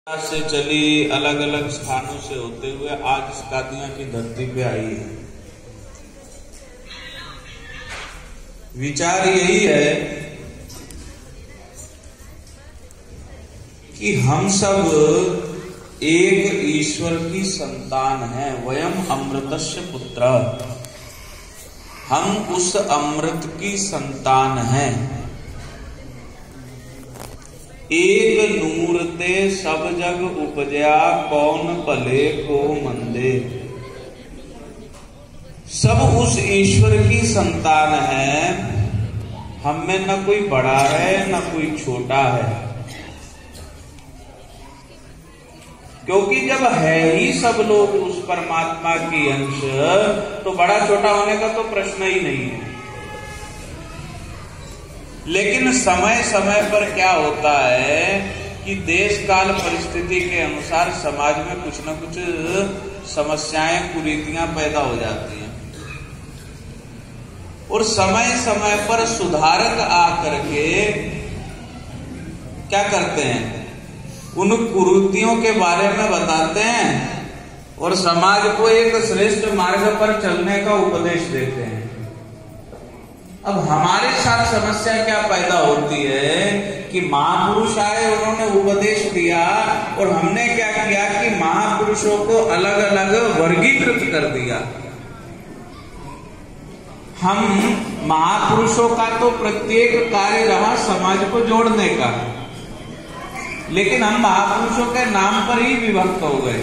से चली अलग अलग स्थानों से होते हुए आज इस कादियां की धरती पे आई है। विचार यही है कि हम सब एक ईश्वर की संतान हैं। वयम अमृतस्य पुत्र, हम उस अमृत की संतान हैं। एक नूर ते सब जग उपजया, कौन भले को मंदे। सब उस ईश्वर की संतान है। हम में न कोई बड़ा है न कोई छोटा है, क्योंकि जब है ही सब लोग उस परमात्मा की अंश, तो बड़ा छोटा होने का तो प्रश्न ही नहीं है। लेकिन समय समय पर क्या होता है कि देश काल परिस्थिति के अनुसार समाज में कुछ न कुछ समस्याएं, कुरीतियां पैदा हो जाती हैं, और समय समय पर सुधारक आकर के क्या करते हैं, उन कुरीतियों के बारे में बताते हैं और समाज को एक श्रेष्ठ मार्ग पर चलने का उपदेश देते हैं। अब हमारे साथ समस्या क्या पैदा होती है कि महापुरुष आए, उन्होंने उपदेश दिया और हमने क्या किया कि महापुरुषों को अलग अलग वर्गीकृत कर दिया। हम महापुरुषों का तो प्रत्येक कार्य रहा समाज को जोड़ने का, लेकिन हम महापुरुषों के नाम पर ही विभक्त हो गए।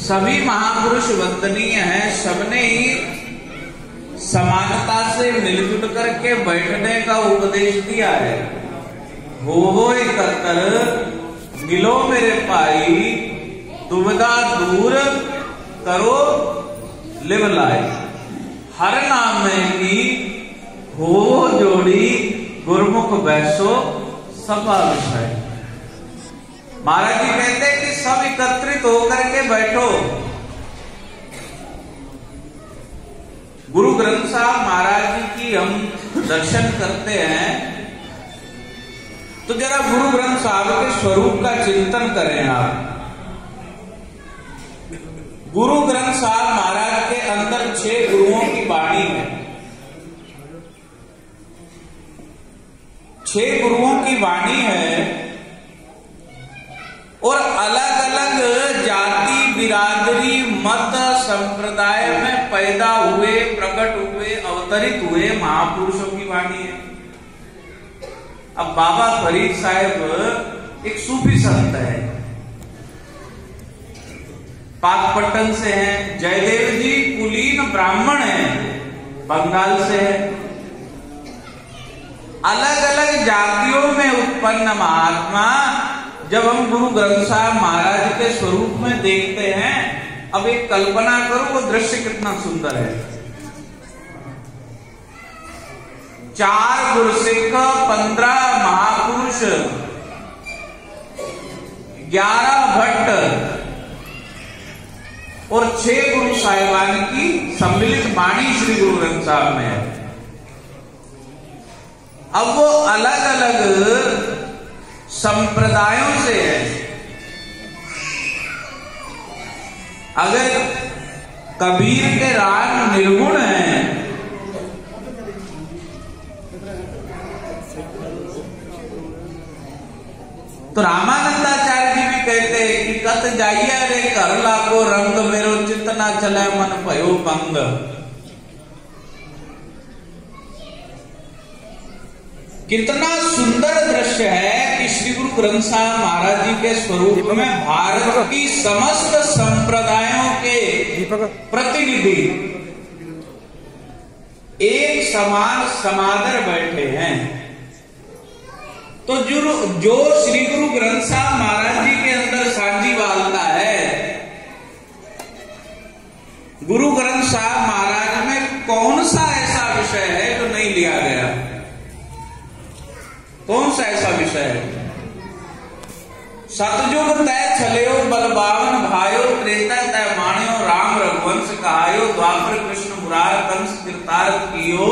सभी महापुरुष वंदनीय हैं, सबने ही समानता से मिलजुल करके बैठने का उपदेश दिया है। हो एकत्र मिलो मेरे भाई, दुविधा दूर करो लिव लाए। हर नाम में की हो जोड़ी, गुरमुख बैसो सभा विषय। महाराज जी कहते हैं कि सब एकत्रित होकर के बैठो। गुरु ग्रंथ साहब महाराज जी की हम दर्शन करते हैं तो जरा गुरु ग्रंथ साहब के स्वरूप का चिंतन करें आप। गुरु ग्रंथ साहब महाराज के अंदर 6 गुरुओं की वाणी है। 6 गुरुओं की वाणी है और अलग अलग जाति, बिरादरी, मत, संप्रदाय में पैदा हुए, प्रकट हुए, अवतरित हुए महापुरुषों की वाणी है। अब बाबा फरीद साहब एक सूफी संत है, पाकपट्टन से हैं। जयदेव जी कुलीन ब्राह्मण हैं, बंगाल से है। अलग अलग जातियों में उत्पन्न महात्मा जब हम गुरु ग्रंथ साहब महाराज के स्वरूप में देखते हैं, अब एक कल्पना करो वो दृश्य कितना सुंदर है। 4 गुरसिख, 15 महापुरुष, 11 भट्ट और 6 गुरु साहिबान की सम्मिलित वाणी श्री गुरु ग्रंथ साहब में है। अब वो अलग अलग संप्रदायों से है। अगर कबीर के राग निर्गुण हैं, तो रामानंदाचार्य जी भी कहते हैं कि कत जाइया रे कर लाको रंग, मेरो चित्त ना चले मन भयो पंग। कितना सुंदर दृश्य है कि श्री गुरु ग्रंथ साहब महाराज जी के स्वरूप में भारत की समस्त संप्रदायों के प्रतिनिधि एक समान समादर बैठे हैं। तो जो श्री गुरु ग्रंथ साहब महाराज जी के अंदर सांझीवालता है, गुरु ग्रंथ साहब महाराज में कौन सा ऐसा विषय है जो नहीं लिया गया? कौन सा ऐसा विषय है? सतयुग तय छलयो बलबावन भायो, त्रेता तय माण्यो राम रघुवंश कहायो, द्वापर कृष्ण मुरार कंस कृतार्थ कियो,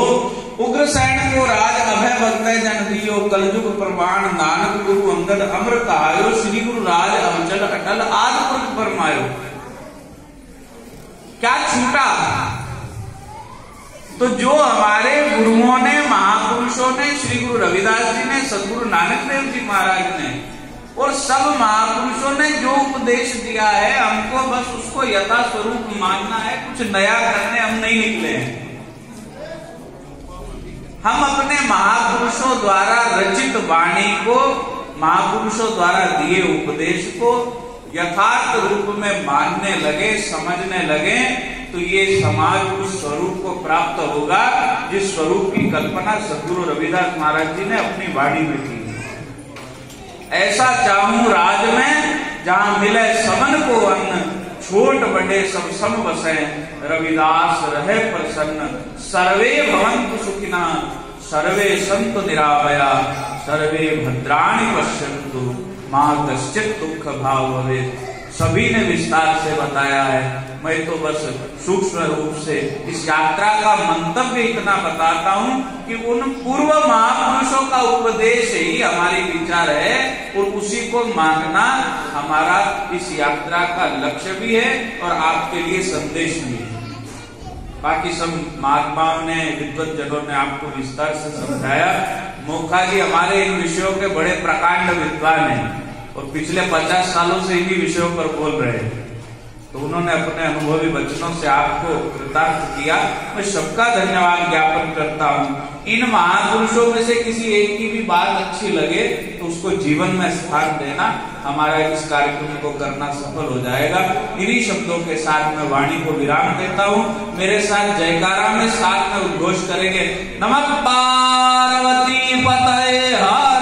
उग्रसेन को राज अभय बगतै जन दियो, कलयुग प्रमाण नानक गुरु अंगद अमर कहायो, श्री गुरु राज अचल अटल आदि पुरख फरमायो। क्या छूटा? तो जो हमारे गुरुओं ने, महापुरुषों ने, श्री गुरु रविदास जी ने, सदगुरु नानक देव जी महाराज ने और सब महापुरुषों ने जो उपदेश दिया है, हमको बस उसको यथा स्वरूप मानना है, कुछ नया करने हम नहीं निकले हैं। हम अपने महापुरुषों द्वारा रचित वाणी को, महापुरुषों द्वारा दिए उपदेश को यथार्थ रूप में मानने लगे, समझने लगे, तो ये समाज उस स्वरूप को प्राप्त होगा जिस स्वरूप की कल्पना सदगुरु रविदास महाराज जी ने अपनी वाणी में की। ऐसा चाहूं राज में जहां मिले सबन को अन्न, छोट बड़े सब सम बसे, रविदास रहे प्रसन्न, सर्वे भवन्तु सुखिना, सर्वे सन्तु निरामया, सर्वे भद्राणि पश्यन्तु, मा कश्चित् दुःख भाग् भवेत्। सभी ने विस्तार से बताया है, मैं तो बस सूक्ष्म रूप से इस यात्रा का मंतव्य इतना बताता हूं कि उन पूर्व महापुरुषों का उपदेश ही हमारी विचार है और उसी को मानना हमारा इस यात्रा का लक्ष्य भी है और आपके लिए संदेश भी है। बाकी सब महात्माओं ने, विद्वत जनों ने आपको विस्तार से समझाया। मोखा जी हमारे इन विषयों के बड़े प्रकांड विद्वान हैं और पिछले 50 सालों से इन्हीं विषयों पर बोल रहे हैं, तो उन्होंने अपने अनुभवी वचनों से आपको कृतार्थ किया। मैं सबका धन्यवाद ज्ञापन करता हूँ। इन महापुरुषों में से किसी एक की भी बात अच्छी लगे तो उसको जीवन में स्थान देना हमारा इस कार्यक्रम को करना सफल हो जाएगा। इन्हीं शब्दों के साथ मैं वाणी को विराम देता हूँ। मेरे साथ जयकारा में साथ में उद्घोष करेंगे, नमः पार्वती पतये हर